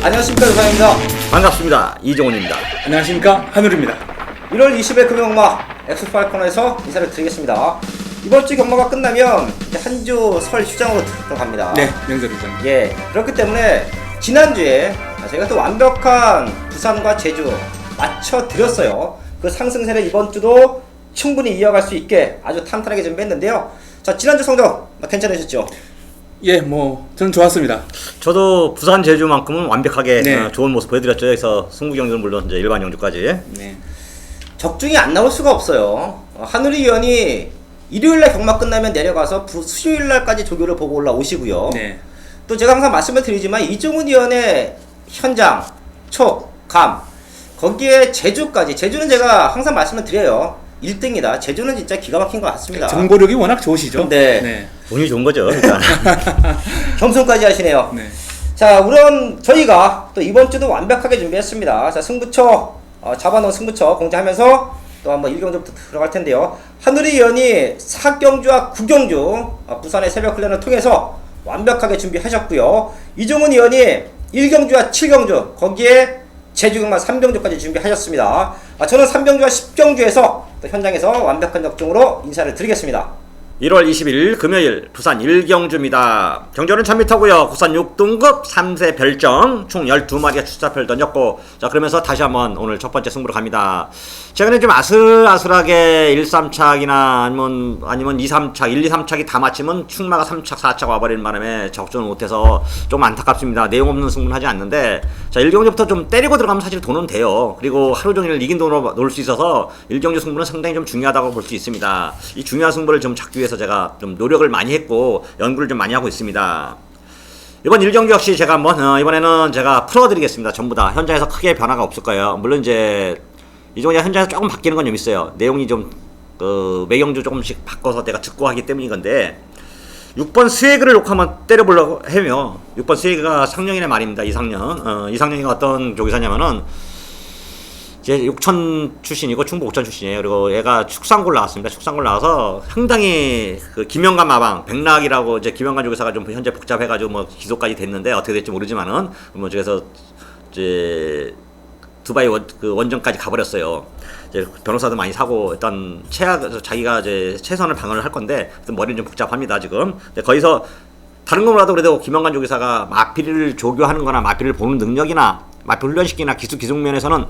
안녕하십니까, 유상입니다. 반갑습니다. 이종훈입니다. 안녕하십니까, 한울입니다. 1월 20일 금요경마 엑스파이코너에서 인사를 드리겠습니다. 이번 주 경마가 끝나면 이제 한 주 설 휴장으로 들어갑니다. 네, 명절 휴장. 예, 그렇기 때문에 지난주에 저희가 또 완벽한 부산과 제주 맞춰드렸어요. 그 상승세를 이번 주도 충분히 이어갈 수 있게 아주 탄탄하게 준비했는데요. 자, 지난주 성적 괜찮으셨죠? 예, 저는 좋았습니다. 저도 부산 제주만큼은 완벽하게 네. 좋은 모습 보여드렸죠. 그래서 승부 경주는 물론 이제 일반 경주까지. 네. 적중이 안 나올 수가 없어요. 한우리 위원이 일요일날 경마 끝나면 내려가서 수요일날까지 조교를 보고 올라오시고요. 네. 또 제가 항상 말씀을 드리지만 이종훈 위원의 현장, 촉, 감 거기에 제주까지, 제주는 제가 항상 말씀을 드려요. 1등이다. 제주는 진짜 기가 막힌 것 같습니다. 정보력이 워낙 좋으시죠? 네. 운이 좋은 거죠. 일단. 겸손까지 하시네요. 네. 자, 우선 저희가 또 이번 주도 완벽하게 준비했습니다. 자, 승부처 잡아놓은 승부처 공지하면서 또 한번 1경주부터 들어갈 텐데요. 한우리 위원이 4경주와 9경주 부산의 새벽 훈련을 통해서 완벽하게 준비하셨고요. 이종훈 위원이 1경주와 7경주 거기에 제주경마 3경주까지 준비하셨습니다. 저는 3경주와 10경주에서 또 현장에서 완벽한 적중으로 인사를 드리겠습니다. 1월 20일 금요일 부산 1경주입니다. 경주는 1000m고요. 국산 6등급 3세 별정 총 12마리가 출사표를 던졌고, 자, 그러면서 다시 한번 오늘 첫 번째 승부로 갑니다. 최근에 좀 아슬아슬하게 1, 3착이나 아니면 2, 3착, 1, 2, 3착이 다 맞히면 충마가 3착, 4착 와버리는 바람에 적중을 못해서 좀 안타깝습니다. 내용 없는 승부는 하지 않는데, 자, 1경주부터 좀 때리고 들어가면 사실 돈은 돼요. 그리고 하루 종일 이긴 돈으로 놀 수 있어서 1경주 승부는 상당히 좀 중요하다고 볼 수 있습니다. 이 중요한 승부를 좀 잡기 위해서 제가 좀 노력을 많이 했고 연구를 좀 많이 하고 있습니다. 이번 1경주 역시 제가 한번 이번에는 제가 풀어드리겠습니다. 전부 다 현장에서 크게 변화가 없을 거예요. 물론 이제 이종훈이 현장에서 조금 바뀌는 건 좀 있어요. 내용이 좀 매경주 조금씩 바꿔서 내가 듣고 하기 때문인 건데, 6번 스웨그를 놓고 한번 때려보려고 해요. 6번 스웨그가 상령이네 말입니다. 이상령. 이상령이가 어떤 조기사냐면은 이제 육천 출신이고 충북 옥천 출신이에요. 그리고 얘가 축산골 나왔습니다. 축산골 나와서 상당히 그 김영관 마방, 백락이라고 이제 김영관 조교사가 좀 현재 복잡해가지고 뭐 기소까지 됐는데 어떻게 될지 모르지만은 뭐 저기서 이제 두바이 원정까지 가버렸어요. 이제 변호사도 많이 사고 일단 자기가 이제 최선을 방어를 할 건데 머리는 좀 복잡합니다 지금. 거기서 다른 거 몰라도 그래도 김영관 조교사가 마필을 조교하는 거나 마필을 보는 능력이나 마필 훈련시키나 기술 면에서는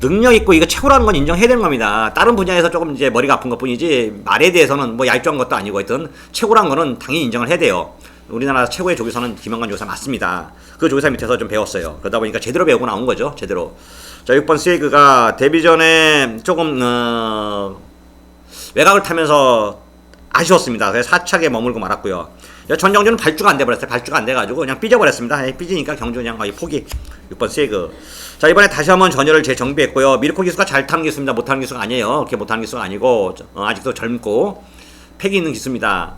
능력 있고 이거 최고라는 건 인정해야 되는 겁니다. 다른 분야에서 조금 이제 머리가 아픈 것 뿐이지 말에 대해서는 뭐 얄조한 것도 아니고 하여튼 최고라는 거는 당연히 인정을 해야 돼요. 우리나라 최고의 조교사는 김영관 조교사 맞습니다. 그 조교사 밑에서 좀 배웠어요. 그러다 보니까 제대로 배우고 나온 거죠. 제대로. 자, 6번 스웨그가 데뷔 전에 조금 외곽을 타면서 아쉬웠습니다. 그래서 4착에 머물고 말았고요. 전경주는 발주가 안 돼버렸어요. 발주가 안 돼가지고 그냥 삐져버렸습니다. 삐지니까 경주 그냥 거의 포기. 6번 스웨그. 자, 이번에 다시 한번 전열을 재정비했고요. 미르코 기수가 잘 타는 기수입니다. 못하는 기수가 아니에요. 그렇게 못하는 기수가 아니고 아직도 젊고 패기 있는 기수입니다.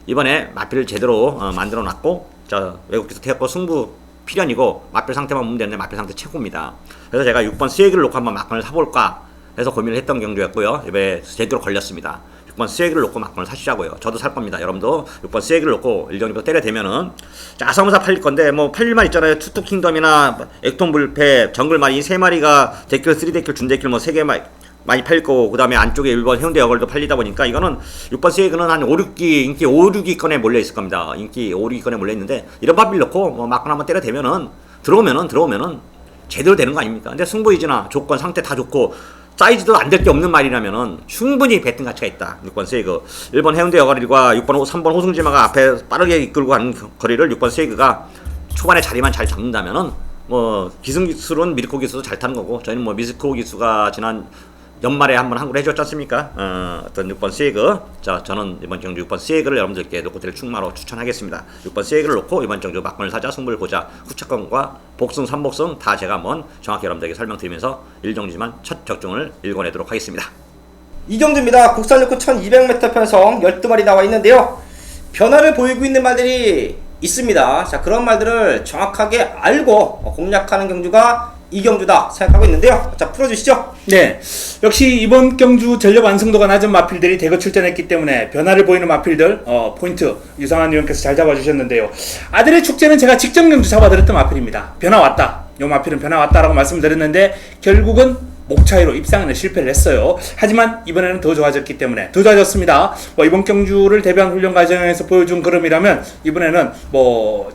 이번에 마필을 제대로 만들어 놨고, 자, 외국 기수 태웠고 승부 필연이고 마필 상태만 보면 되는데 마필 상태 최고입니다. 그래서 제가 6번 스웨그를 놓고 한번 막판을 사볼까 해서 고민을 했던 경주였고요. 이번에 제대로 걸렸습니다. 6번 스웨그를 놓고 막판을 사시자고요. 저도 살 겁니다. 여러분도 6번 스웨그를 놓고 1경주부터 때려대면은, 자, 아사무사 팔릴 건데 뭐 팔릴만 있잖아요. 투투 킹덤이나 액톤 불패, 정글마리 이 3마리가 데킬, 3데킬, 준데킬 뭐 3개 많이 팔릴 거고, 그 다음에 안쪽에 1번 해운대 여걸도 팔리다 보니까 이거는 6번 스웨그는 한 5, 6기, 인기 5, 6위권에 몰려 있을 겁니다. 인기 5, 6위권에 몰려 있는데, 이런 바빌 넣고 뭐 막판 한번 때려대면은 들어오면은 제대로 되는 거 아닙니까? 근데 승부이지나 조건 상태 다 좋고 사이즈도 안 될 게 없는 말이라면은 충분히 배팅 가치가 있다. 6번 스웨그. 1번 해운대 여거리과 3번 호승지마가 앞에 빠르게 이끌고 가는 거리를 6번 스웨그가 초반에 자리만 잘 잡는다면은 뭐 기승기술은 미르코 기수도 잘 타는 거고, 저희는 뭐 미르코 기수가 지난 연말에 한번 한국을 해줬지 않습니까? 어떤 6번 스웨그. 자, 저는 이번 경주 6번 스웨그를 여러분들께 놓고 드릴 충마로 추천하겠습니다. 6번 스웨그를 놓고 이번 경주 막판을 사자, 승부를 보자, 후차권과 복승, 3복승 다 제가 한번 정확히 여러분들에게 설명드리면서 1경주지만 첫 적중을 일궈내도록 하겠습니다. 이경주입니다. 국산 육구 1200m 편성 12마리 나와 있는데요. 변화를 보이고 있는 말들이 있습니다. 자, 그런 말들을 정확하게 알고 공략하는 경주가 이경주다 생각하고 있는데요. 자, 풀어주시죠. 네, 역시 이번 경주 전력 완성도가 낮은 마필들이 대거 출전했기 때문에 변화를 보이는 마필들 포인트 유상환 위원께서 잘 잡아주셨는데요. 아들의 축제는 제가 직전 경주 잡아드렸던 마필입니다. 변화 왔다, 요 마필은 변화 왔다라고 말씀드렸는데 결국은 목 차이로 입상에는 실패를 했어요. 하지만 이번에는 더 좋아졌기 때문에 더 좋아졌습니다. 이번 경주를 대비한 훈련 과정에서 보여준 걸음이라면 이번에는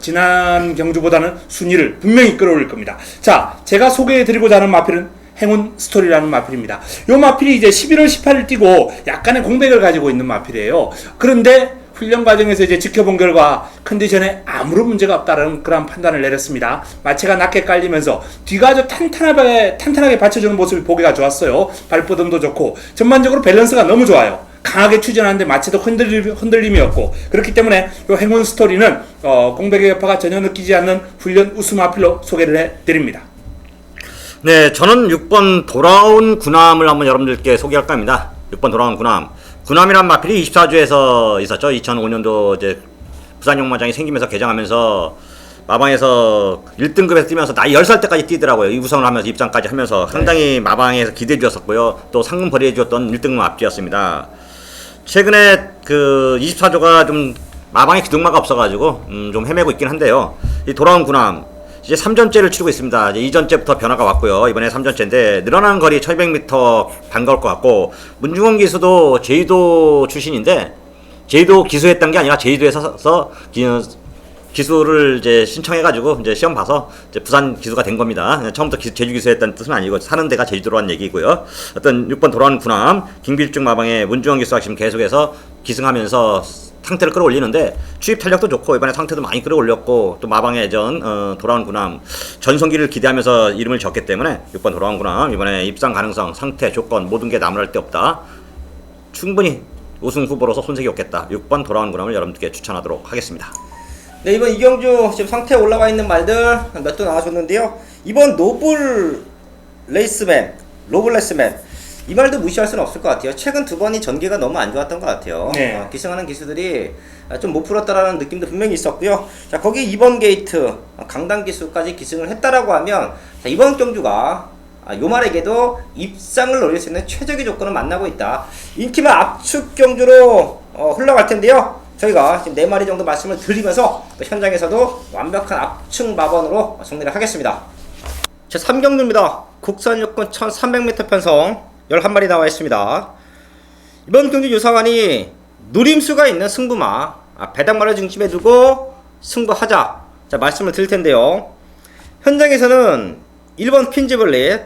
지난 경주보다는 순위를 분명히 끌어올릴 겁니다. 자, 제가 소개해드리고자 하는 마필은 행운 스토리라는 마필입니다. 이 마필이 이제 11월 18일 뛰고 약간의 공백을 가지고 있는 마필이에요. 그런데 훈련 과정에서 이제 지켜본 결과 컨디션에 아무런 문제가 없다는 그런 판단을 내렸습니다. 마체가 낮게 깔리면서 뒤가 아주 탄탄하게 받쳐주는 모습이 보기가 좋았어요. 발뻗음도 좋고 전반적으로 밸런스가 너무 좋아요. 강하게 추진하는데 마체도 흔들림이 없고, 그렇기 때문에 이 행운 스토리는 공백의 여파가 전혀 느끼지 않는 훈련 우수 마필로 소개를 해드립니다. 네, 저는 6번 돌아온 군함을 한번 여러분들께 소개할까 합니다. 6번 돌아온 군함. 군함이란 마필이 24주에서 있었죠. 2005년도 이제 부산 용마장이 생기면서 개장하면서 마방에서 1등급에서 뛰면서 나이 10살 때까지 뛰더라고요. 이 우승을 하면서 입상까지 하면서 상당히 마방에서 기대해 주었었고요. 또 상금 벌이해 주었던 1등급 앞뒤였습니다. 최근에 그 24조가 좀 마방에 기둥마가 없어가지고 좀 헤매고 있긴 한데요. 이 돌아온 군함 이제 3전째를 치르고 있습니다. 이제 2전째부터 변화가 왔고요. 이번에 3전째인데 늘어난 거리 1200m 반가울 것 같고, 문중원 기수도 제주도 출신인데 제주도 기수했던 게 아니라 제주도에서 기수를 이제 신청해가지고 이제 시험 봐서 이제 부산 기수가 된 겁니다. 처음부터 제주 기수했다는 뜻은 아니고 사는 데가 제주도라는 얘기고요. 어떤 6번 돌아온 군함 김길중 마방에 문중원 기수가 지금 계속해서 기승하면서 상태를 끌어올리는데 추입 탄력도 좋고 이번에 상태도 많이 끌어올렸고, 또 마방의 돌아온 군함 전성기를 기대하면서 이름을 적기 때문에 6번 돌아온 군함 이번에 입상 가능성, 상태, 조건 모든 게 나무랄 데 없다. 충분히 우승 후보로서 손색이 없겠다. 6번 돌아온 군함을 여러분들께 추천하도록 하겠습니다. 네, 이번 이경주 지금 상태에 올라와 있는 말들 몇 도 나와줬는데요. 이번 로블 레이스맨 이 말도 무시할 수는 없을 것 같아요. 최근 두 번이 전개가 너무 안 좋았던 것 같아요. 네. 기승하는 기수들이 좀 못 풀었다라는 느낌도 분명히 있었고요. 자, 거기 2번 게이트 강당 기수까지 기승을 했다라고 하면, 자, 이번 경주가 요말에게도 입상을 노릴 수 있는 최적의 조건을 만나고 있다. 인기만 압축 경주로 흘러갈 텐데요. 저희가 지금 4마리 정도 말씀을 드리면서 또 현장에서도 완벽한 압축 마번으로 정리를 하겠습니다. 제 3경주입니다. 국산 요건 1300m 편성 11마리 나와 있습니다. 이번 경주 유상환이 누림수가 있는 승부마 배당마를 중심에 두고 승부하자, 자, 말씀을 드릴 텐데요. 현장에서는 1번 퀸즈블릿,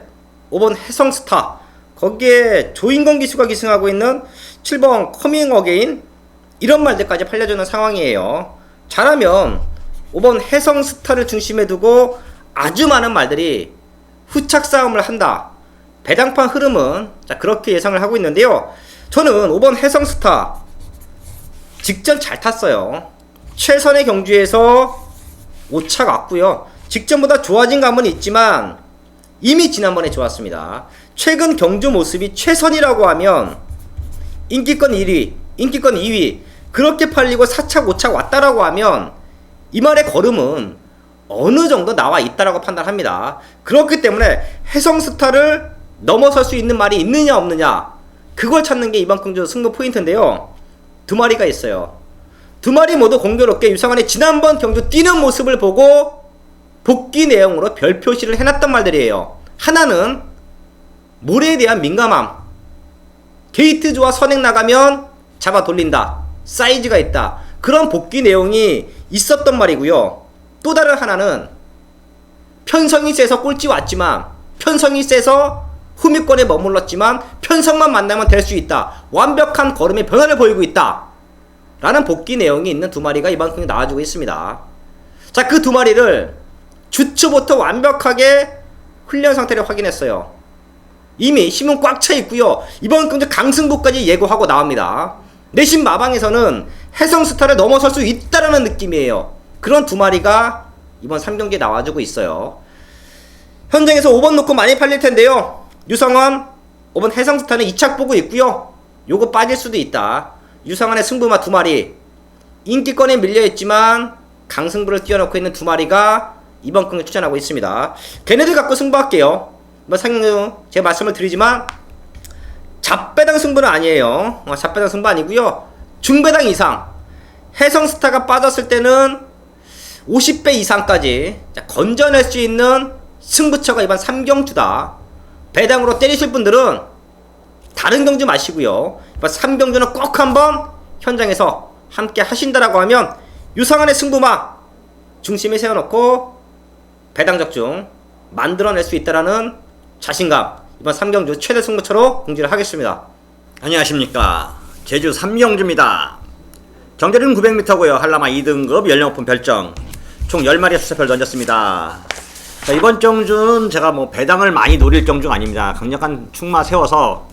5번 해성스타, 거기에 조인건 기수가 기승하고 있는 7번 커밍 어게인, 이런 말들까지 팔려주는 상황이에요. 잘하면 5번 해성스타를 중심에 두고 아주 많은 말들이 후착 싸움을 한다. 배당판 흐름은 자, 그렇게 예상을 하고 있는데요. 저는 5번 해성스타 직전 잘 탔어요. 최선의 경주에서 오차가 왔고요. 직전보다 좋아진 감은 있지만 이미 지난번에 좋았습니다. 최근 경주 모습이 최선이라고 하면 인기권 1위, 인기권 2위 그렇게 팔리고 4착 5착 왔다라고 하면 이 말의 걸음은 어느 정도 나와 있다라고 판단합니다. 그렇기 때문에 해성스타를 넘어설 수 있는 말이 있느냐 없느냐, 그걸 찾는 게 이번 경주 승부 포인트인데요. 두 마리가 있어요. 두 마리 모두 공교롭게 유상환의 지난번 경주 뛰는 모습을 보고 복귀 내용으로 별 표시를 해놨단 말들이에요. 하나는 모래에 대한 민감함, 게이트 좋아 선행 나가면 잡아 돌린다, 사이즈가 있다, 그런 복귀 내용이 있었던 말이고요. 또 다른 하나는 편성이 세서 꼴찌 왔지만, 편성이 세서 후미권에 머물렀지만 편성만 만나면 될 수 있다, 완벽한 걸음의 변화를 보이고 있다 라는 복귀 내용이 있는 두 마리가 이번 경기에 나와주고 있습니다. 자, 그 두 마리를 주초부터 완벽하게 훈련 상태를 확인했어요. 이미 힘은 꽉 차 있고요. 이번 경기 강승부까지 예고하고 나옵니다. 내신 마방에서는 해성스타를 넘어설 수 있다라는 느낌이에요. 그런 두 마리가 이번 3경기에 나와주고 있어요. 현장에서 5번 놓고 많이 팔릴 텐데요. 유상환 5번 해성스타는 2착 보고 있고요. 요거 빠질 수도 있다. 유상환의 승부마 두 마리, 인기권에 밀려있지만 강승부를 띄워놓고 있는 두 마리가 이번 경기 추천하고 있습니다. 걔네들 갖고 승부할게요. 뭐 상경주 제가 말씀을 드리지만 잡배당 승부는 아니에요. 잡배당 승부 아니고요. 중배당 이상. 해성스타가 빠졌을 때는 50배 이상까지 건져낼 수 있는 승부처가 이번 3경주다. 배당으로 때리실 분들은 다른 경주 마시고요. 이번 3경주는 꼭 한번 현장에서 함께 하신다라고 하면 유상한의 승부마 중심에 세워놓고 배당 적중 만들어낼 수 있다라는 자신감, 이번 3경주 최대 승부처로 공지를 하겠습니다. 안녕하십니까. 제주 3경주입니다. 경제는 900m고요. 한라마 2등급 연령오픈 별정 총 10마리의 수사표를 던졌습니다. 자, 이번 경주는 제가 뭐 배당을 많이 노릴 경주가 아닙니다. 강력한 축마 세워서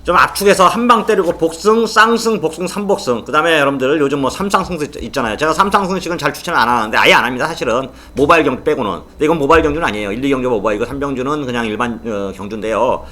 좀 압축해서 한방 때리고 복승, 쌍승, 복승, 3복승. 그 다음에 여러분들 요즘 뭐 3상승 있잖아요. 제가 3상승씩은 잘 추천을 안 하는데 아예 안 합니다. 사실은 모바일 경주 빼고는. 근데 이건 모바일 경주는 아니에요. 1, 2경주 모바일이고 3경주는 그냥 일반 경주인데요.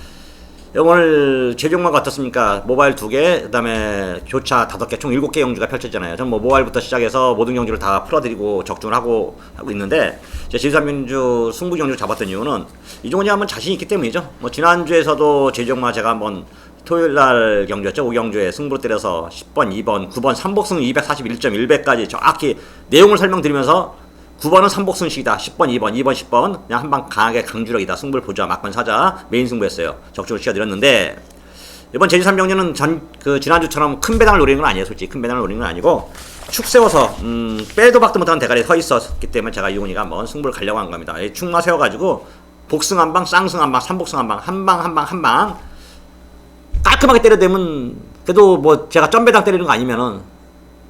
오늘 제종마가 어떻습니까? 모바일 2개, 그 다음에 교차 5개, 총 7개 경주가 펼쳐지잖아요. 전 뭐 모바일부터 시작해서 모든 경주를 다 풀어드리고 적중을 하고 있는데, 제주 3경주 승부 경주 잡았던 이유는 이종훈이 한번 자신이 있기 때문이죠. 뭐 지난주에서도 제종마 제가 한번 토요일날 경주였죠. 5경주에 승부로 때려서 10번, 2번, 9번 3복승 241.1배까지 정확히 내용을 설명드리면서 9번은 3복승식이다. 10번, 2번, 2번, 10번 그냥 한방 강하게 강주력이다. 승부를 보자. 막판 사자. 메인 승부였어요. 적중을 시켜드렸는데 이번 제주 3경주는 지난주처럼 큰 배당을 노리는 건 아니에요. 솔직히 큰 배당을 노리는 건 아니고 축 세워서 빼도 박도 못하는 대가리에 서 있었기 때문에 제가 이용이가 한번 승부를 가려고 한 겁니다. 축마 세워가지고 복승 한방, 쌍승 한방, 3복승 한방, 한방 깔끔하게 때려대면 그래도 뭐 제가 점배당 때리는 거 아니면은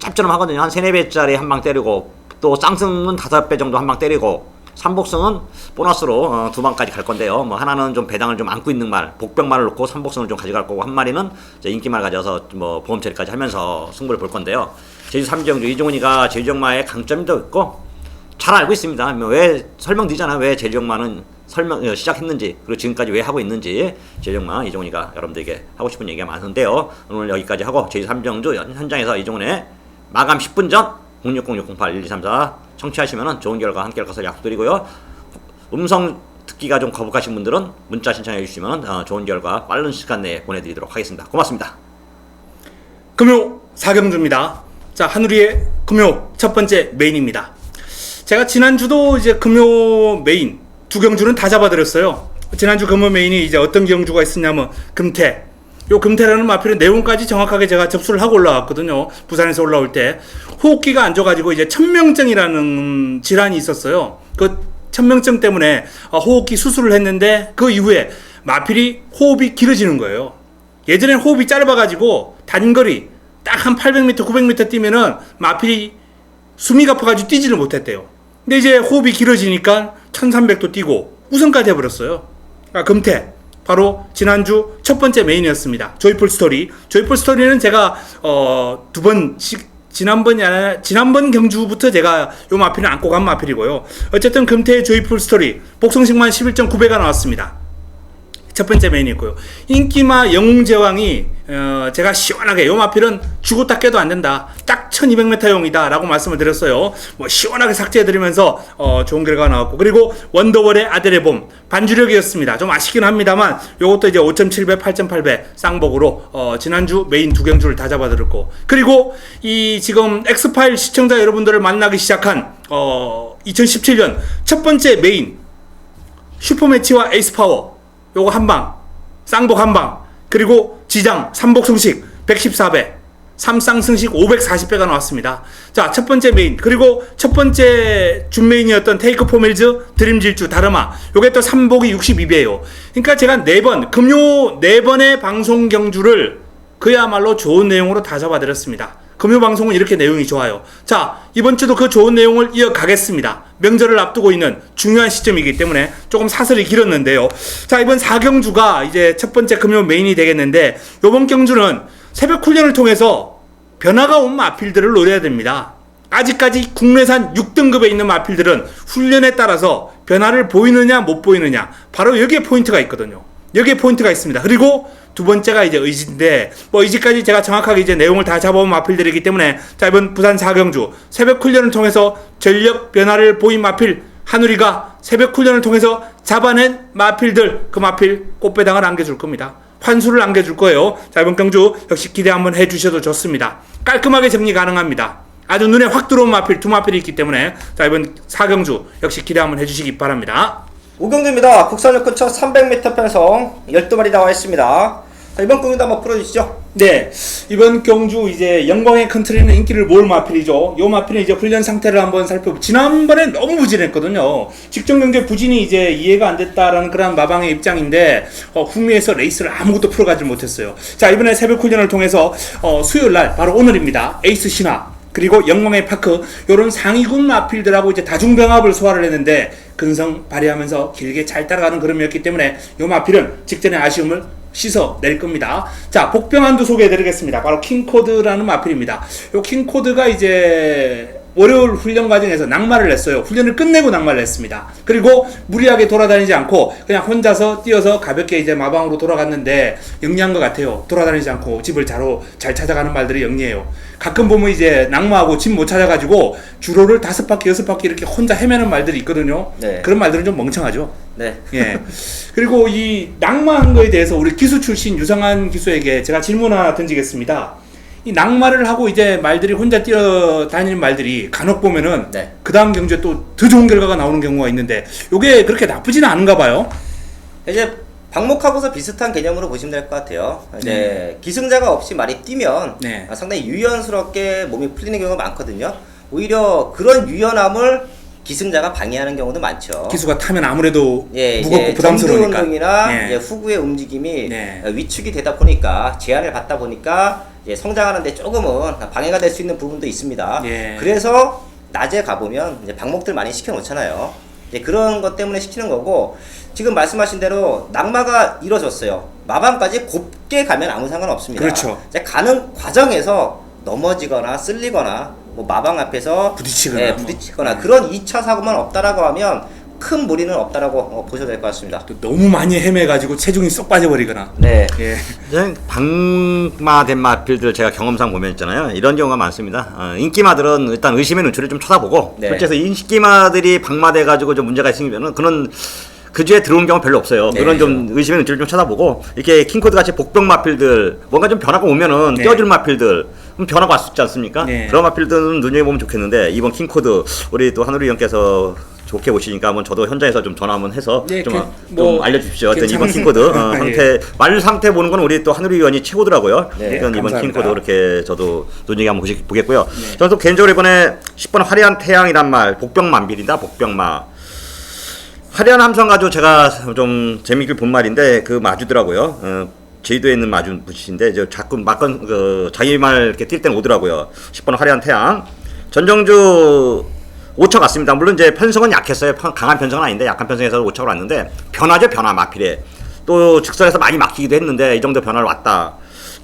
짭조름 하거든요. 한 3-4배짜리 한 방 때리고 또 쌍승은 5배 정도 한 방 때리고 3복승은 보너스로 2방까지 갈 건데요. 뭐 하나는 좀 배당을 좀 안고 있는 말, 복병말을 놓고 3복승을 좀 가져갈 거고 한 마리는 이제 인기말 가져서 뭐 보험 처리까지 하면서 승부를 볼 건데요. 제주 3경주 이종훈이가 제주역마의 강점도 있고 잘 알고 있습니다. 왜 설명드리잖아요. 왜 제주역마는 시작했는지 그리고 지금까지 왜 하고 있는지 제주역마 이종훈이가 여러분들에게 하고 싶은 얘기가 많은데요. 오늘 여기까지 하고 제주 3경주 현장에서 이종훈의 마감 10분 전 060-608-1234 청취하시면 좋은 결과 함께 할 것을 약속드리고요. 음성 듣기가 좀 거북하신 분들은 문자 신청해 주시면 좋은 결과 빠른 시간 내에 보내드리도록 하겠습니다. 고맙습니다. 금요 4경주입니다. 자, 한우리의 금요 첫 번째 메인입니다. 제가 지난주도 이제 금요 메인 2경주는 다 잡아드렸어요. 지난주 금요 메인이 이제 어떤 경주가 있었냐면 금태. 요 금태라는 마필의 내용까지 정확하게 제가 접수를 하고 올라왔거든요. 부산에서 올라올 때 호흡기가 안 좋아가지고 이제 천명증이라는 질환이 있었어요. 그 천명증 때문에 호흡기 수술을 했는데 그 이후에 마필이 호흡이 길어지는 거예요. 예전엔 호흡이 짧아가지고 단거리 딱 한 800m, 900m 뛰면은 마필이 숨이 가빠가지고 뛰지를 못했대요. 근데 이제 호흡이 길어지니까 1300도 뛰고 우승까지 해버렸어요. 금태. 바로 지난주 첫 번째 메인이었습니다. 조이풀 스토리. 조이풀 스토리는 제가 2번씩 지난번 경주부터 제가 요 마필을 안고 간 마필이고요. 어쨌든 금태의 조이풀 스토리 복성식만 11.9배가 나왔습니다. 첫 번째 메인이었고요. 인기마 영웅제왕이 제가 시원하게 요 마필은 죽었다 깨도 안 된다. 딱 1200m용이다 라고 말씀을 드렸어요. 뭐 시원하게 삭제해드리면서 좋은 결과가 나왔고, 그리고 원더월의 아델의 봄 반주력이었습니다. 좀 아쉽긴 합니다만 요것도 이제 5.7배 8.8배 쌍복으로 지난주 메인 2경주를 다 잡아드렸고, 그리고 이 지금 엑스파일 시청자 여러분들을 만나기 시작한 2017년 첫 번째 메인 슈퍼매치와 에이스파워 요거 한방, 쌍복 한방, 그리고 지장 3복승식 114배, 3쌍승식 540배가 나왔습니다. 자, 첫 번째 메인, 그리고 첫 번째 준메인이었던 테이크 포밀즈 드림질주 다르마, 요게 또 3복이 62배예요. 그러니까 제가 4번, 금요 4번의 방송 경주를 그야말로 좋은 내용으로 다 잡아드렸습니다. 금요 방송은 이렇게 내용이 좋아요. 자, 이번 주도 그 좋은 내용을 이어가겠습니다. 명절을 앞두고 있는 중요한 시점이기 때문에 조금 사설이 길었는데요. 자, 이번 4경주가 이제 첫 번째 금요 메인이 되겠는데, 요번 경주는 새벽 훈련을 통해서 변화가 온 마필들을 노려야 됩니다. 아직까지 국내산 6등급에 있는 마필들은 훈련에 따라서 변화를 보이느냐 못 보이느냐, 바로 여기에 포인트가 있거든요. 여기에 포인트가 있습니다. 그리고 두 번째가 이제 의지인데 뭐 의지까지 제가 정확하게 이제 내용을 다 잡아온 마필들이기 때문에 자 이번 부산 4경주 새벽 훈련을 통해서 전력 변화를 보인 마필 한우리가 새벽 훈련을 통해서 잡아낸 마필들 그 마필 꽃배당을 안겨줄 겁니다. 환수를 안겨줄 거예요. 자 이번 경주 역시 기대 한번 해주셔도 좋습니다. 깔끔하게 정리 가능합니다. 아주 눈에 확 들어온 마필 두 마필이 있기 때문에 자 이번 4경주 역시 기대 한번 해주시기 바랍니다. 5경주입니다. 국산육군 첫 300m 편성 12마리 나와 있습니다. 자, 이번 경주도 한번 풀어주시죠. 네, 이번 경주 이제 영광의 컨트리는 인기를 모을 마필이죠. 요 마필은 이제 훈련 상태를 한번 살펴보. 지난번에 너무 부진했거든요. 직전 경주에 부진이 이제 이해가 안 됐다라는 그런 마방의 입장인데 후미에서 레이스를 아무것도 풀어가지 못했어요. 자 이번에 새벽 훈련을 통해서 수요일 날 바로 오늘입니다. 에이스 신화 그리고 영광의 파크 요런 상위군 마필들하고 이제 다중병합을 소화를 했는데 근성 발휘하면서 길게 잘 따라가는 그림이었기 때문에 요 마필은 직전의 아쉬움을 씻어낼 겁니다. 자, 복병한두 소개해드리겠습니다. 바로 킹코드라는 마필입니다. 요 킹코드가 이제 월요일 훈련 과정에서 낙마를 했어요. 훈련을 끝내고 낙마를 했습니다. 그리고 무리하게 돌아다니지 않고 그냥 혼자서 뛰어서 가볍게 이제 마방으로 돌아갔는데 영리한 것 같아요. 돌아다니지 않고 집을 잘 찾아가는 말들이 영리해요. 가끔 보면 이제 낙마하고 집 못 찾아가지고 주로를 5바퀴 6바퀴 이렇게 혼자 헤매는 말들이 있거든요. 네. 그런 말들은 좀 멍청하죠. 네. 예. 그리고 이 낙마한 거에 대해서 우리 기수 출신 유상한 기수에게 제가 질문 하나 던지겠습니다. 이 낙마를 하고 이제 말들이 혼자 뛰어다니는 말들이 간혹 보면은 네. 그 다음 경주에 또 더 좋은 결과가 나오는 경우가 있는데 요게 그렇게 나쁘지는 않은가 봐요. 이제 방목하고서 비슷한 개념으로 보시면 될 것 같아요. 이제 기승자가 없이 말이 뛰면 네. 상당히 유연스럽게 몸이 풀리는 경우가 많거든요. 오히려 그런 유연함을 기승자가 방해하는 경우도 많죠. 기수가 타면 아무래도 예, 무겁고 이제 부담스러우니까. 정두 운동이나 네. 이제 후구의 움직임이 네. 위축이 되다 보니까 제한을 받다 보니까 이제 성장하는데 조금은 방해가 될 수 있는 부분도 있습니다. 예. 그래서 낮에 가보면 이제 방목들 많이 시켜놓잖아요. 이제 그런 것 때문에 시키는 거고 지금 말씀하신 대로 낙마가 이루어졌어요. 마방까지 곱게 가면 아무 상관 없습니다. 그렇죠. 이제 가는 과정에서 넘어지거나 쓸리거나 뭐 마방 앞에서 부딪히거나 그런 2차 사고만 없다라고 하면 큰 무리는 없다라고 보셔도 될 것 같습니다. 또 너무 많이 헤매가지고 체중이 쏙 빠져버리거나. 네. 예. 그냥 방마된 마필들 제가 경험상 보면 있잖아요. 이런 경우가 많습니다. 인기마들은 일단 의심의 눈초리를 좀 쳐다보고 네. 그래서 인기마들이 방마돼가지고 좀 문제가 있으면은 그런 그 주에 들어온 경우 별로 없어요. 네, 그런 좀 의심의 눈초리를 좀 쳐다보고 이렇게 킹코드 같이 복병 마필들 뭔가 좀 변화가 오면은 네. 떼어줄 마필들 변화가 왔을 지 않습니까? 네. 그런 마필들은 눈여겨보면 좋겠는데 이번 킹코드 우리 또 한우리 형께서 좋게 보시니까 한번 저도 현장에서 좀 전화 한번 해서 네, 좀 뭐 알려주십시오. 어떤 이번 괜찮은- 킹코드 예. 상태 말 상태 보는 건 우리 또 한우리 위원이 최고더라고요. 네, 그러니까 이번 감사합니다. 킹코드 이렇게 저도 눈여겨 한번 보겠고요. 저는 또 개인적으로 이번에 10번 화려한 태양이란 말 복병만빌이다 복병마. 화려한 함성 가지고 제가 좀 재미있게 본 말인데 그 마주더라고요. 제주도에 있는 마주 분이신데 저 자꾸 막건 자기 말 이렇게 뛸 때는 오더라고요. 10번 화려한 태양. 전정주 5차 갔습니다. 물론 이제 편성은 약했어요. 강한 편성은 아닌데 약한 편성에서 5차로 왔는데 변화죠 변화 마필에. 또 직선에서 많이 막히기도 했는데 이 정도 변화를 왔다.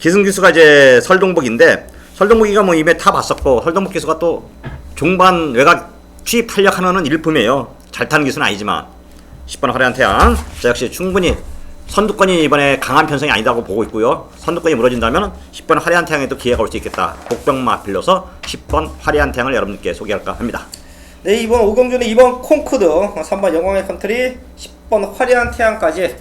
기승 기수가 이제 설동복인데 설동복이가 뭐 이미 타 봤었고 설동복 기수가 또 종반 외곽 취입 탄력 하나는 일품이에요. 잘 타는 기수는 아니지만 10번 화려한 태양. 자 역시 충분히 선두권이 이번에 강한 편성이 아니다고 보고 있고요. 선두권이 무너진다면 10번 화려한 태양에도 기회가 올 수 있겠다. 복병마 빌려서 10번 화려한 태양을 여러분께 소개할까 합니다. 네, 이번 5경주는 2번 콩코드, 3번 영광의 컨트리, 10번 화려한 태양까지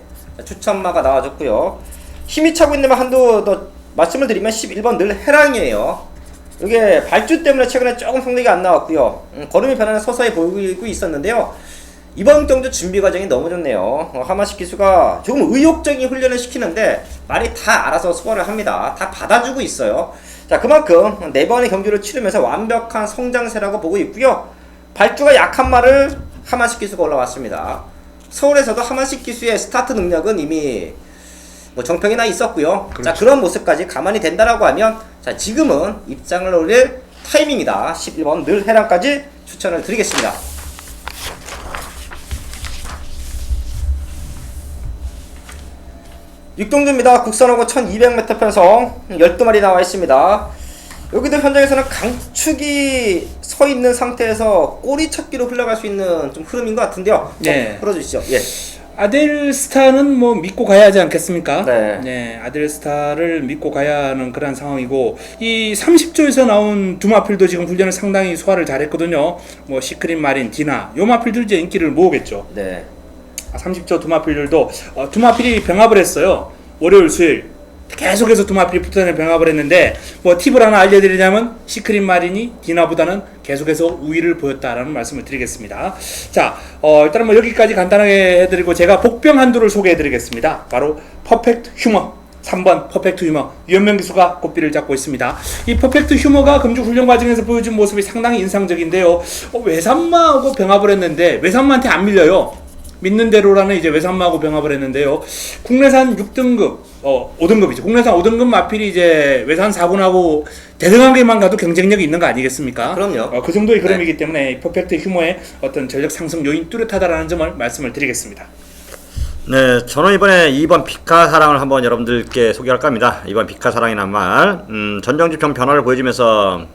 추천마가 나와줬고요. 힘이 차고 있는 한두 더 말씀을 드리면 11번 늘 해랑이에요. 이게 발주 때문에 최근에 조금 성적이 안 나왔고요. 걸음이 변화는 서서히 보이고 있었는데요. 이번 경주 준비 과정이 너무 좋네요. 하마식 기수가 조금 의욕적인 훈련을 시키는데 말이 다 알아서 소화를 합니다. 다 받아주고 있어요. 자, 그만큼 4번의 경주를 치르면서 완벽한 성장세라고 보고 있고요. 발주가 약한 말을 하마식 기수가 올라왔습니다. 서울에서도 하마식 기수의 스타트 능력은 이미 뭐 정평이 나 있었고요. 그렇죠. 자, 그런 모습까지 가만히 된다라고 하면 자, 지금은 입장을 올릴 타이밍이다. 11번 늘 해랑까지 추천을 드리겠습니다. 6경주입니다. 국산호고 1200m 편성 12마리 나와 있습니다. 여기도 현장에서는 강축이 서 있는 상태에서 꼬리 찾기로 흘러갈 수 있는 좀 흐름인 것 같은데요. 네. 풀어주시죠. 예. 아델스타는 뭐 믿고 가야 하지 않겠습니까? 네. 아델스타를 믿고 가야 하는 그런 상황이고, 이 30조에서 나온 두 마필도 지금 훈련을 상당히 소화를 잘했거든요. 뭐 시크릿 마린, 디나, 요 마필들 이제 인기를 모으겠죠. 네. 30조 두 마필들도 두 마필이 병합을 했어요. 월요일, 수요일 계속해서 두 마필이 붙어서 병합을 했는데, 뭐 팁을 하나 알려드리자면 시크릿 마린이 디나보다는 계속해서 우위를 보였다라는 말씀을 드리겠습니다. 자, 일단은 뭐 여기까지 간단하게 해드리고 제가 복병 한두를 소개해드리겠습니다. 바로 퍼펙트 휴머 3번 퍼펙트 휴머 유현명 기수가 꽃비를 잡고 있습니다. 이 퍼펙트 휴머가 금주 훈련 과정에서 보여준 모습이 상당히 인상적인데요. 외삼마하고 병합을 했는데 외삼마한테 안 밀려요. 믿는 대로라는 이제 외삼마하고 병합을 했는데요. 국내산 6등급, 5등급이죠. 국내산 5등급 마필이 이제 외산 4군하고 대등하게만 가도 경쟁력이 있는 거 아니겠습니까? 그럼요. 그 정도의 그림이기 때문에 퍼펙트 휴머의 어떤 전력 상승 요인 뚜렷하다라는 점을 말씀을 드리겠습니다. 네, 저는 이번에 2번 피카사랑을 한번 여러분들께 소개할까 합니다. 2번 피카사랑이란 말, 전정집 좀 변화를 보여주면서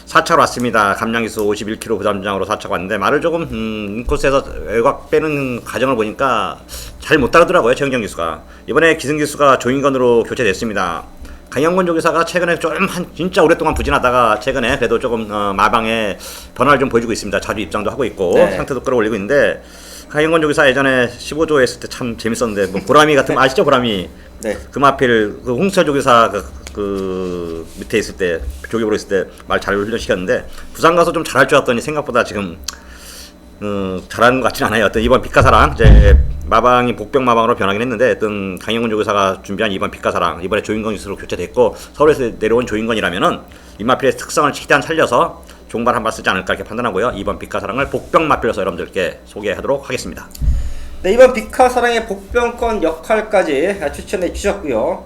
4차로 왔습니다. 감량기수 51kg 부담장으로 4차가 왔는데 말을 조금 인코스에서 외곽 빼는 과정을 보니까 잘 못 따르더라고요. 최영정 기수가. 이번에 기승기수가 조인건으로 교체됐습니다. 강영건 조교사가 최근에 좀 진짜 오랫동안 부진하다가 최근에 그래도 조금 마방에 변화를 좀 보여주고 있습니다. 자주 입장도 하고 있고 네. 상태도 끌어올리고 있는데, 강영건 조교사 예전에 15조 했을 때 참 재밌었는데, 뭐 보람이 같은 거 아시죠? 보람이. 네. 그 마필 그 홍철 조교사 그 밑에 있을 때 조교부로 있을 때 말 잘 훈련시켰는데, 부산 가서 좀 잘할 줄 알았더니 생각보다 지금 잘하는 것 같지는 않아요. 어떤 이번 피카사랑 이제 마방이 복병 마방으로 변하긴 했는데, 어떤 강영근 조교사가 준비한 이번 피카사랑 이번에 조인건 기수로 교체됐고, 서울에서 내려온 조인건이라면은 이 마필의 특성을 최대한 살려서 종발 한 발 쓰지 않을까 이렇게 판단하고요. 이번 피카사랑을 복병 마필로서 여러분들께 소개하도록 하겠습니다. 네, 이번 피카사랑의 복병권 역할까지 추천해 주셨고요.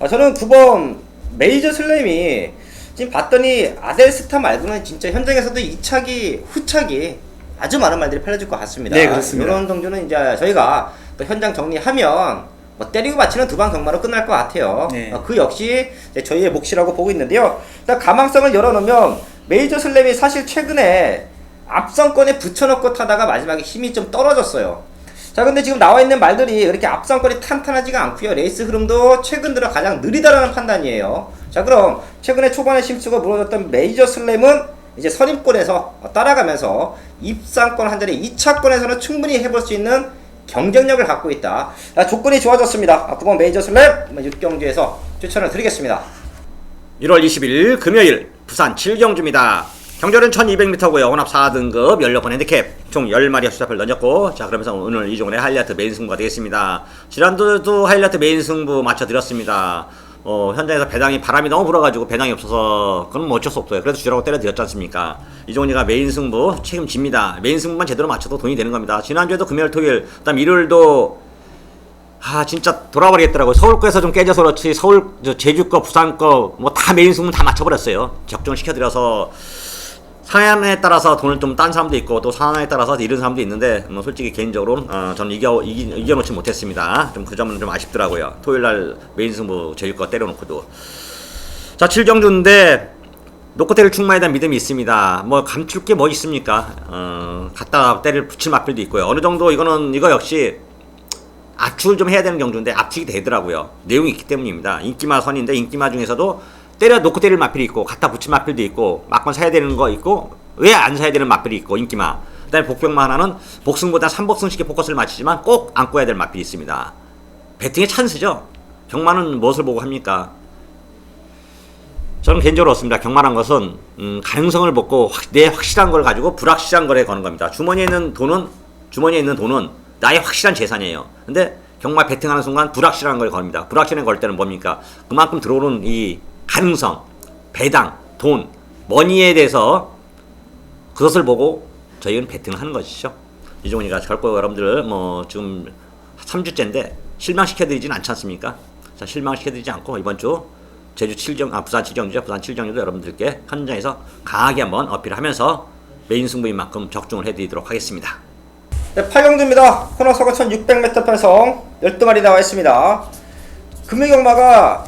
저는 9번 메이저 슬램이 지금 봤더니 아델스타 말고는 진짜 현장에서도 이차기, 후차기 아주 많은 말들이 팔려질 것 같습니다. 네, 그렇습니다. 이런 정도는 이제 저희가 또 현장 정리하면 뭐 때리고 맞히는 두방 경마로 끝날 것 같아요. 네. 그 역시 이제 저희의 몫이라고 보고 있는데요. 일단 가망성을 열어놓으면 메이저 슬램이 사실 최근에 앞선권에 붙여놓고 타다가 마지막에 힘이 좀 떨어졌어요. 자, 근데 지금 나와 있는 말들이 이렇게 앞선권이 탄탄하지가 않고요. 레이스 흐름도 최근 들어 가장 느리다라는 판단이에요. 자, 그럼 최근에 초반에 심수가 무너졌던 메이저 슬램은 이제 선입권에서 따라가면서 입상권 한 자리 2차권에서는 충분히 해볼 수 있는 경쟁력을 갖고 있다. 조건이 좋아졌습니다. 9번 메이저 슬램 6경주에서 추천을 드리겠습니다. 1월 20일 금요일 부산 7경주입니다. 경절은 1200m고요. 혼합 4등급 16번 핸디캡 총 10마리의 수자표를 던졌고, 자, 그러면서 오늘 이종훈의 하이라이트 메인 승부가 되겠습니다. 지난주도 하이라이트 메인 승부 맞춰드렸습니다. 현장에서 배당이 바람이 너무 불어가지고 배당이 없어서 그건 뭐 어쩔 수 없어요. 그래도 주라고 때려드렸지 않습니까? 이종훈이가 메인 승부 책임집니다. 메인 승부만 제대로 맞춰도 돈이 되는 겁니다. 지난주에도 금요일, 토요일, 그다음 일요일도 진짜 돌아버리겠더라고요. 서울거에서 좀 깨져서 그렇지 제주거, 부산거 뭐 다 메인 승부 다 맞춰버렸어요. 적중을 시켜드려서 상한에 따라서 돈을 좀 딴 사람도 있고 또 상한에 따라서 잃은 사람도 있는데, 뭐 솔직히 개인적으로 저는 이겨놓지 못했습니다. 좀 그 점은 좀 아쉽더라고요. 토요일날 메인 승부 제주거 때려놓고도. 자, 7경주인데 놓고 때릴 충만에 대한 믿음이 있습니다. 뭐 감출 게 뭐 있습니까? 갖다 때릴 붙일 마필도 있고요. 어느 정도 이거 역시 압축을 좀 해야 되는 경주인데 압축이 되더라고요. 내용이 있기 때문입니다. 인기마 선인데 인기마 중에서도 놓고 때릴 마필이 있고 갖다 붙일 마필도 있고 막건 사야 되는 거 있고 왜 안 사야 되는 마필이 있고 인기마. 그다음에 복병마 하나는 복승보다 3복승식의 포커스를 맞추지만 꼭 안고 해야 될 마필이 있습니다. 배팅의 찬스죠. 경마는 무엇을 보고 합니까? 저는 개인적으로 없습니다. 경마란 것은 가능성을 보고 내 확실한 걸 가지고 불확실한 거에 거는 겁니다. 주머니에 있는 돈은 나의 확실한 재산이에요. 근데 경마 배팅하는 순간 불확실한 걸 겁니다. 불확실한 걸 때는 뭡니까? 그만큼 들어오는 이 가능성, 배당, 돈, 머니에 대해서 그것을 보고 저희는 배팅을 하는 것이죠. 이종훈이가 결코 여러분들 뭐 지금 3주째인데 실망시켜드리진 않지 않습니까? 자, 실망시켜드리지 않고 이번 주 부산 7경주죠. 부산 7경주도 여러분들께 현장에서 강하게 한번 어필을 하면서 메인 승부인 만큼 적중을 해드리도록 하겠습니다. 네, 8경주입니다. 코너서거 1600m 편성 12마리 나와 있습니다. 금요경마가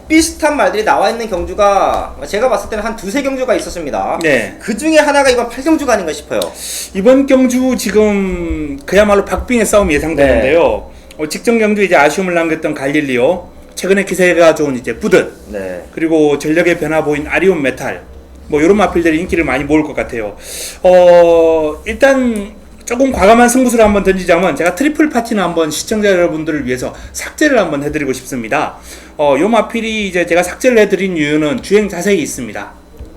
비슷한 말들이 나와 있는 경주가 제가 봤을 때는 한 두세 경주가 있었습니다. 네. 그 중에 하나가 이번 8경주가 아닌가 싶어요. 이번 경주 지금 그야말로 박빙의 싸움이 예상되는데요. 직전 경주 이제 아쉬움을 남겼던 갈릴리오, 최근에 기세가 좋은 이제 부듯, 네. 그리고 전력의 변화 보인 아리온 메탈, 뭐 이런 마필들이 인기를 많이 모을 것 같아요. 일단 조금 과감한 승부수를 한번 던지자면 제가 트리플 파티는 한번 시청자 여러분들을 위해서 삭제를 한번 해드리고 싶습니다. 요 마필이 이제 제가 삭제를 해드린 이유는 주행 자세히 있습니다.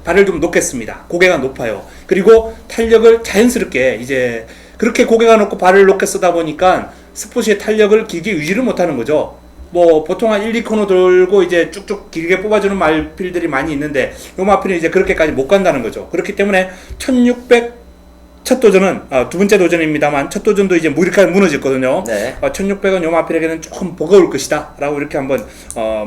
발을 좀 놓겠습니다. 고개가 높아요. 그리고 탄력을 자연스럽게 이제 그렇게 고개가 높고 발을 높게 쓰다 보니까 스포츠의 탄력을 길게 유지를 못하는 거죠. 뭐 보통 한 1, 2코너 돌고 이제 쭉쭉 길게 뽑아주는 마필들이 많이 있는데 요 마필은 이제 그렇게까지 못 간다는 거죠. 그렇기 때문에 1600 첫 도전은 두 번째 도전입니다만 첫 도전도 이제 무너졌거든요. 네. 1600은 요 마필에게는 조금 버거울 것이다 라고 이렇게 한번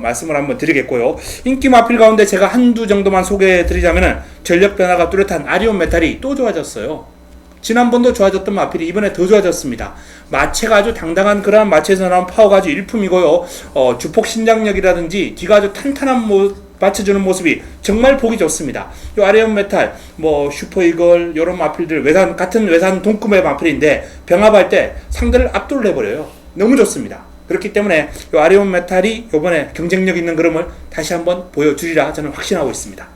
말씀을 한번 드리겠고요. 인기 마필 가운데 제가 한두 정도만 소개해 드리자면은 전력 변화가 뚜렷한 아리온 메탈이 또 좋아졌어요. 지난번도 좋아졌던 마필이 이번에 더 좋아졌습니다. 마체가 아주 당당한 그러한 마체에서 나온 파워가 아주 일품이고요. 주폭 신장력이라든지 뒤가 아주 탄탄한 받쳐주는 모습이 정말 보기 좋습니다. 요 아리온 메탈, 뭐 슈퍼이글 요런 마필들 같은 외산 동급의 마필인데 병합할 때 상대를 압도를 해버려요. 너무 좋습니다. 그렇기 때문에 요 아리온 메탈이 요번에 경쟁력 있는 그림을 다시 한번 보여주리라 저는 확신하고 있습니다.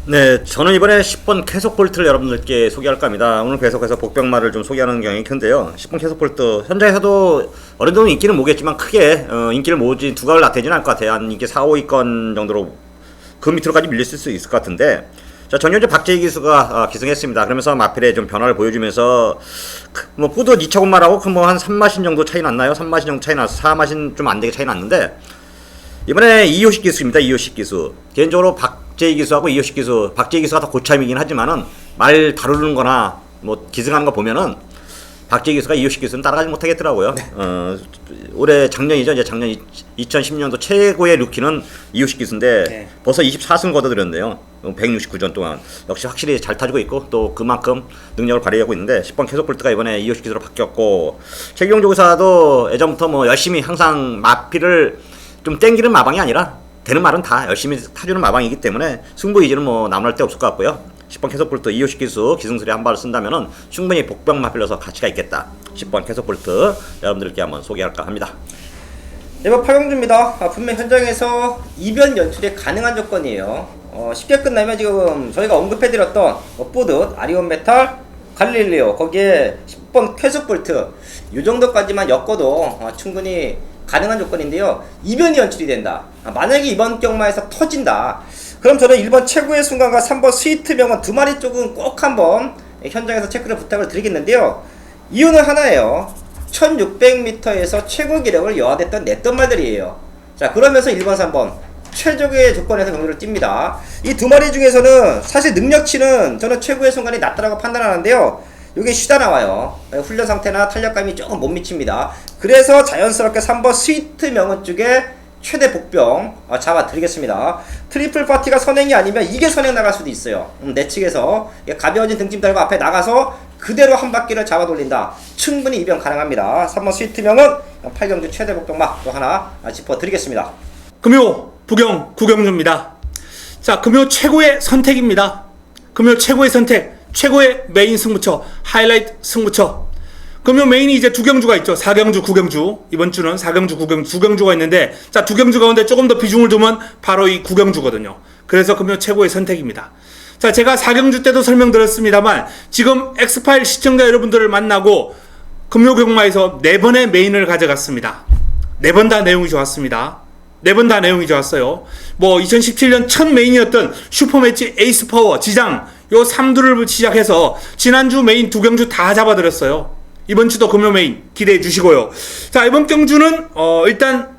네, 저는 이번에 10번 캐속 볼트를 여러분들께 소개할까 합니다. 오늘 계속해서 복병마를 좀 소개하는 경향이 큰데요. 10번 캐속 볼트 현장에서도 어느 정도 인기는 모겠지만 크게 인기를 모으지 두각을 나타내지는 않을 것 같아요. 한 이게 4, 5위권 정도로 그 밑으로까지 밀렸을 수 있을 것 같은데, 자, 전현재 박재희 기수가 기승했습니다. 그러면서 마필의 좀 변화를 보여주면서 뭐 뿌듯 2차 군마라고 뭐 한 3마신 정도 차이 났나요? 3마신 정도 차이 나서 4마신 좀 안 되게 차이 났는데, 이번에 이효식 기수입니다. 이효식 기수. 개인적으로 박재희 기수하고 이효식 기수, 박재희 기수가 더 고참이긴 하지만은 말 다루는 거나 뭐 기승하는 거 보면은 박재희 기수가 이효식 기수는 따라가지 못하겠더라고요. 올해 작년이죠. 이제 작년 2010년도 최고의 루키는 이효식 기수인데 네. 벌써 24승 거둬들였네요. 169전 동안. 역시 확실히 잘 타주고 있고 또 그만큼 능력을 발휘하고 있는데 10번 캐속 볼트가 이번에 이효식 기수로 바뀌었고, 최기용 조교사도 예전부터 뭐 열심히 항상 마피를 좀 땡기는 마방이 아니라 되는 말은 다 열심히 타주는 마방이기 때문에 승부 이지는 뭐 남을 데 없을 것 같고요. 10번 캐속 볼트 이효식 기수 기승술에 한 발을 쓴다면은 충분히 복병 마필로서 가치가 있겠다. 10번 캐속 볼트 여러분들께 한번 소개할까 합니다. 이번 8경주입니다. 분명 현장에서 이변 연출이 가능한 조건이에요. 쉽게 끝나면 지금 저희가 언급해드렸던 뿌듯, 아리온 메탈, 갈릴리오, 거기에 10번 캐속 볼트 이 정도까지만 엮어도 충분히 가능한 조건인데요. 이변이 연출이 된다. 만약에 이번 경마에서 터진다. 그럼 저는 1번 최고의 순간과 3번 스위트 명언 두 마리 쪽은 꼭 한번 현장에서 체크를 부탁을 드리겠는데요. 이유는 하나예요. 1600m에서 최고 기록을 냈던 말들이에요. 자, 그러면서 1번, 3번 최적의 조건에서 경기를 띱니다. 이 두 마리 중에서는 사실 능력치는 저는 최고의 순간이 낮다라고 판단하는데요. 이게 쉬다 나와요. 훈련 상태나 탄력감이 조금 못 미칩니다. 그래서 자연스럽게 3번 스위트 명언 쪽에 최대 복병 잡아드리겠습니다. 트리플 파티가 선행이 아니면 이게 선행 나갈 수도 있어요. 내 측에서 가벼워진 등짐 달고 앞에 나가서 그대로 한 바퀴를 잡아 돌린다. 충분히 이변 가능합니다. 3번 스위트 명언 8경주 최대 복병막 또 하나 짚어드리겠습니다. 금요 부경 구경주입니다. 자, 금요 최고의 선택입니다. 금요 최고의 선택, 최고의 메인 승부처, 하이라이트 승부처. 금요 메인이 이제 두 경주가 있죠. 4경주, 9경주. 이번 주는 4경주, 9경주, 2경주가 있는데, 자, 두 경주 가운데 조금 더 비중을 두면 바로 이 9경주거든요. 그래서 금요 최고의 선택입니다. 자, 제가 4경주 때도 설명드렸습니다만, 지금 엑스파일 시청자 여러분들을 만나고 금요 경마에서 4번의 메인을 가져갔습니다. 4번 다 내용이 좋았습니다. 4번 다 내용이 좋았어요. 뭐 2017년 첫 메인이었던 슈퍼매치 에이스 파워, 지장 요 3두를 시작해서 지난주 메인 2경주 다 잡아드렸어요. 이번 주도 금요 메인 기대해 주시고요. 자, 이번 경주는 일단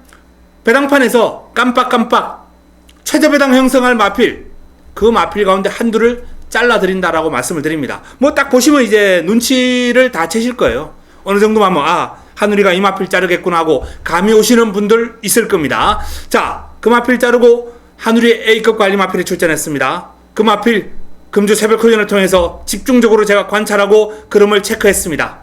배당판에서 깜빡깜빡 최저 배당 형성할 마필, 그 마필 가운데 한두를 잘라드린다라고 말씀을 드립니다. 뭐 딱 보시면 이제 눈치를 다 채실 거예요. 어느 정도만 하면 하늘이가 이 마필 자르겠구나 하고 감이 오시는 분들 있을 겁니다. 자, 그 마필 자르고 하늘이 A급 관리 마필에 출전했습니다. 그 마필 금주 새벽 훈련을 통해서 집중적으로 제가 관찰하고 그림을 체크했습니다.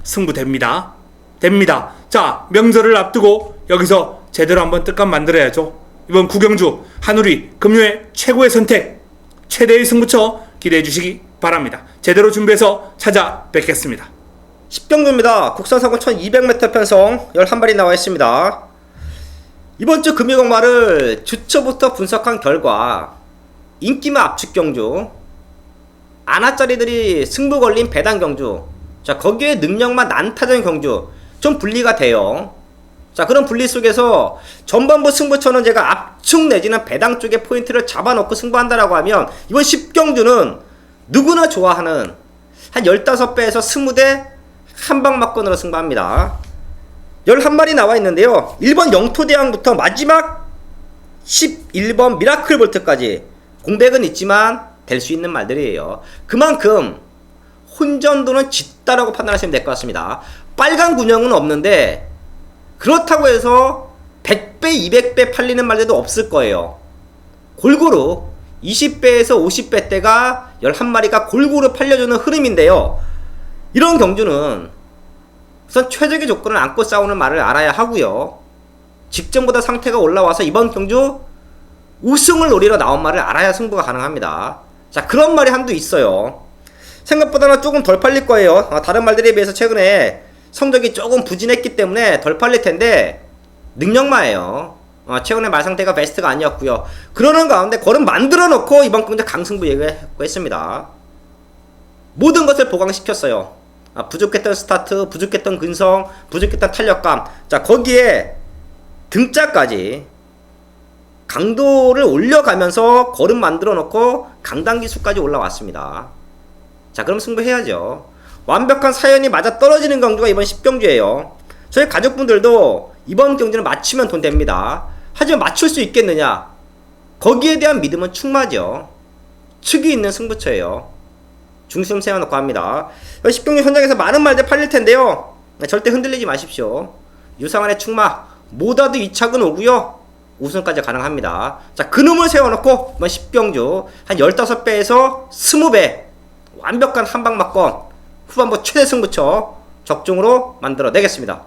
승부됩니다. 됩니다. 자, 명절을 앞두고 여기서 제대로 한번 뜻감 만들어야죠. 이번 구경주 한우리 금요의 최고의 선택, 최대의 승부처 기대해 주시기 바랍니다. 제대로 준비해서 찾아뵙겠습니다. 10경주입니다. 국산 상권 1200m 편성 11마리 나와 있습니다. 이번 주 금요일말을 주초부터 분석한 결과 인기만 압축 경주, 아나짜리들이 승부 걸린 배당 경주, 자 거기에 능력만 난타전 경주 좀 분리가 돼요. 자 그런 분리 속에서 전반부 승부처는 제가 압축 내지는 배당 쪽에 포인트를 잡아놓고 승부한다라고 하면 이번 10경주는 누구나 좋아하는 한 15배에서 20대 한방막건으로 승부합니다. 11마리 나와 있는데요. 1번 영토대왕부터 마지막 11번 미라클 볼트까지 공백은 있지만 될 수 있는 말들이에요. 그만큼 혼전도는 짙다라고 판단하시면 될 것 같습니다. 빨간 군형은 없는데 그렇다고 해서 100배, 200배 팔리는 말들도 없을 거예요. 골고루 20배에서 50배 대가 11마리가 골고루 팔려주는 흐름인데요. 이런 경주는 우선 최적의 조건을 안고 싸우는 말을 알아야 하고요. 직전보다 상태가 올라와서 이번 경주 우승을 노리러 나온 말을 알아야 승부가 가능합니다. 자 그런 말이 한두 있어요. 생각보다는 조금 덜 팔릴 거예요. 다른 말들에 비해서 최근에 성적이 조금 부진했기 때문에 덜 팔릴 텐데 능력마예요. 최근에 말 상태가 베스트가 아니었고요. 그러는 가운데 걸음 만들어 놓고 이번 경주 강승부 예고했습니다. 모든 것을 보강시켰어요. 부족했던 스타트, 부족했던 근성, 부족했던 탄력감, 자 거기에 등자까지 강도를 올려가면서 걸음 만들어 놓고 강당 기수까지 올라왔습니다. 자 그럼 승부해야죠. 완벽한 사연이 맞아 떨어지는 경주가 이번 10경주예요. 저희 가족분들도 이번 경주는 맞추면 돈 됩니다. 하지만 맞출 수 있겠느냐? 거기에 대한 믿음은 충마죠. 축이 있는 승부처예요. 중심 세워놓고 합니다. 10경주 현장에서 많은 말들 팔릴 텐데요. 절대 흔들리지 마십시오. 유상한의 충마, 뭐다도 2착은 오고요. 우승까지 가능합니다. 자, 그놈을 세워놓고 이번 10경주 한 15배에서 20배 완벽한 한방막건 후반부 최대 승부처 적중으로 만들어내겠습니다.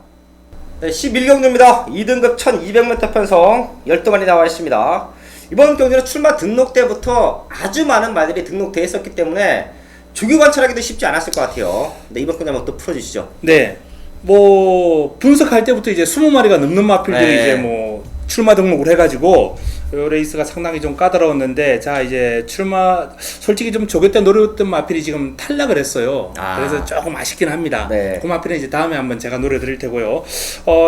네, 11경주입니다. 2등급 1200m 편성 12마리 나와 있습니다. 이번 경주는 출마 등록 때부터 아주 많은 말들이 등록되어 있었기 때문에 조교 관찰하기도 쉽지 않았을 것 같아요. 네, 이번 경주 한번 또 풀어주시죠. 네, 뭐 분석할 때부터 이제 20마리가 넘는 마필들이 네. 이제 뭐 출마 등록을 해가지고 요 레이스가 상당히 좀 까다로웠는데, 자 이제 출마 솔직히 좀 조교 때 노렸던 마필이 지금 탈락을 했어요. 그래서 조금 아쉽긴 합니다. 네. 그 마필은 이제 다음에 한번 제가 노려드릴 테고요.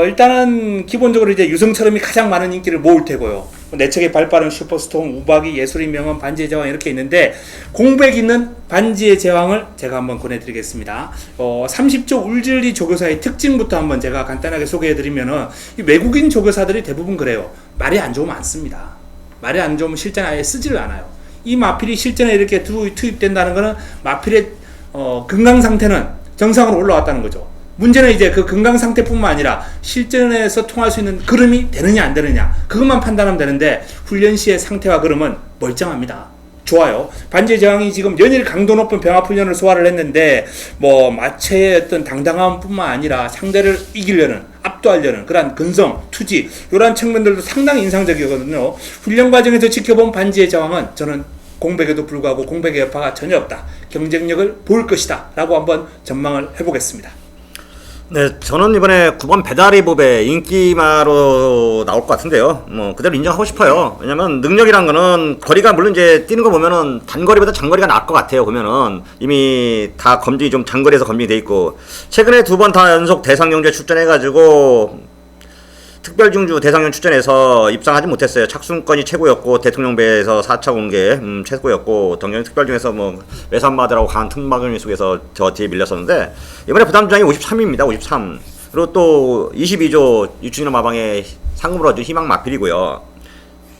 일단은 기본적으로 이제 유성처럼이 가장 많은 인기를 모을 테고요. 내척의 발빠른 슈퍼스톰, 우박이, 예술의 명언, 반지의 제왕 이렇게 있는데 공백 있는 반지의 제왕을 제가 한번 권해드리겠습니다. 30조 울즐리 조교사의 특징부터 한번 제가 간단하게 소개해드리면은 이 외국인 조교사들이 대부분 그래요. 말이 안 좋으면 안 씁니다. 말이 안 좋으면 실전에 아예 쓰지를 않아요. 이 마필이 실전에 이렇게 투입된다는 거는 마필의 건강 상태는 정상으로 올라왔다는 거죠. 문제는 이제 그 건강 상태뿐만 아니라 실전에서 통할 수 있는 걸음이 되느냐 안 되느냐 그것만 판단하면 되는데 훈련 시의 상태와 걸음은 멀쩡합니다. 좋아요. 반지의 제왕이 지금 연일 강도 높은 병합 훈련을 소화를 했는데 뭐 마체의 어떤 당당함뿐만 아니라 상대를 이기려는 압도하려는 그러한 근성, 투지 이러한 측면들도 상당히 인상적이거든요. 훈련 과정에서 지켜본 반지의 제왕은 저는 공백에도 불구하고 공백의 여파가 전혀 없다. 경쟁력을 보일 것이다. 라고 한번 전망을 해보겠습니다. 네, 저는 이번에 9번 배다리 부배 인기마로 나올 것 같은데요. 뭐 그대로 인정하고 싶어요. 왜냐면 능력이란 거는 거리가 물론 이제 뛰는 거 보면은 단거리보다 장거리가 나을 것 같아요. 보면은 이미 다 검증이 좀 장거리에서 검증이 돼 있고 최근에 2번 다 연속 대상경주에 출전해가지고 특별중주 대상경 출전해서 입상하지 못했어요. 착순권이 최고였고 대통령배에서 4차 공개 최고였고 동경 특별중에서 뭐 외산마들하고 강한 특마경리 속에서 저 뒤에 밀렸었는데 이번에 부담주장이 53입니다. 53. 그리고 또 22조 유충이나 마방의 상금으로 얻은 희망 마필이고요.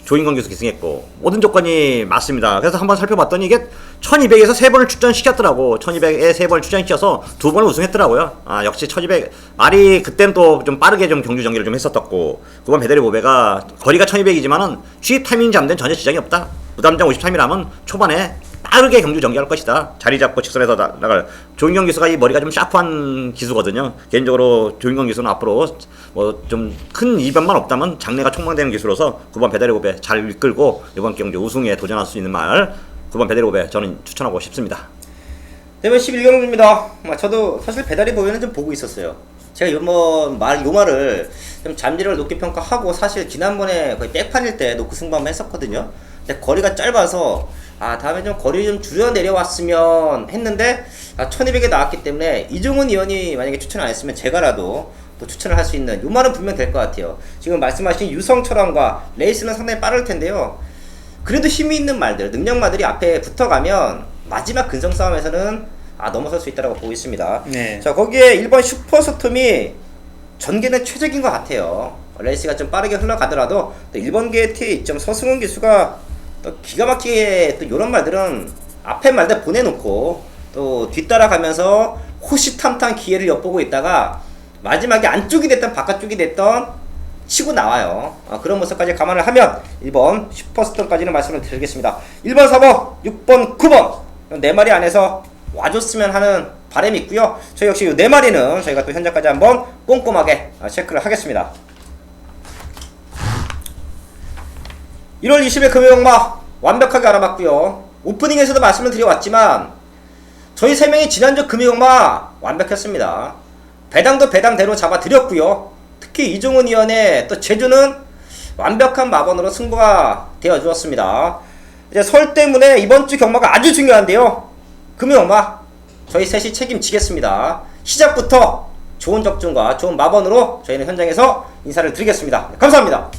조인권 교수 기승했고 모든 조건이 맞습니다. 그래서 한번 살펴봤더니 이게 1200에서 3번을 출전시켰더라고. 1200에 3번을 출전시켜서 2번을 우승했더라고요. 역시 1200 말이 그때는 또 좀 빠르게 좀 경주 전개를 좀 했었었고 9번 배달의 보배가 거리가 1200이지만은 취입 타이밍 잡는 전혀 지장이 없다. 부담장 53이라면 초반에 빠르게 경주 전개할 것이다. 자리 잡고 직선에서 나갈 조인경 기수가 이 머리가 좀 샤프한 기수거든요. 개인적으로 조인경 기수는 앞으로 뭐 좀 큰 이변만 없다면 장래가 촉망되는 기수로서 9번 배달의 잘 이끌고 이번 경주 우승에 도전할 수 있는 말 9번 배달의 저는 추천하고 싶습니다. 대면 11경주입니다. 저도 사실 배달이 보이는 좀 보고 있었어요. 제가 요 말을 좀 잠재력을 높게 평가하고 사실 지난번에 거의 백판일 때 놓고 승부 한번 했었거든요. 근데 거리가 짧아서 다음에 좀 거리 좀 줄여 내려왔으면 했는데 1200에 나왔기 때문에 이종훈 의원이 만약에 추천 안 했으면 제가라도 또 추천을 할 수 있는 요 말은 분명 될 것 같아요. 지금 말씀하신 유성철왕과 레이스는 상당히 빠를 텐데요. 그래도 힘이 있는 말들, 능력마들이 앞에 붙어가면 마지막 근성 싸움에서는 넘어설 수 있다고 보고 있습니다. 네. 자, 거기에 1번 슈퍼스톰이 전개는 최적인 것 같아요. 레이스가 좀 빠르게 흘러가더라도 또 1번 게이트에 있점 서승훈 기수가 또 기가 막히게 또 이런 말들은 앞에 말들 보내놓고 또 뒤따라가면서 호시탐탐 기회를 엿보고 있다가 마지막에 안쪽이 됐던 바깥쪽이 됐던 치고 나와요. 그런 모습까지 감안을 하면 1번 슈퍼스톤까지는 말씀을 드리겠습니다. 1번, 4번, 6번, 9번 4마리 안에서 와줬으면 하는 바람이 있고요. 저희 역시 이 4마리는 저희가 또 현재까지 한번 꼼꼼하게 체크를 하겠습니다. 1월 20일 금요일마 완벽하게 알아봤고요. 오프닝에서도 말씀을 드려왔지만 저희 3명이 지난주 금요일마 완벽했습니다. 배당도 배당대로 잡아드렸고요. 특히 이종훈 의원의 또 제주는 완벽한 마번으로 승부가 되어 주었습니다. 이제 설 때문에 이번 주 경마가 아주 중요한데요. 금요일마 저희 셋이 책임지겠습니다. 시작부터 좋은 적중과 좋은 마번으로 저희는 현장에서 인사를 드리겠습니다. 감사합니다.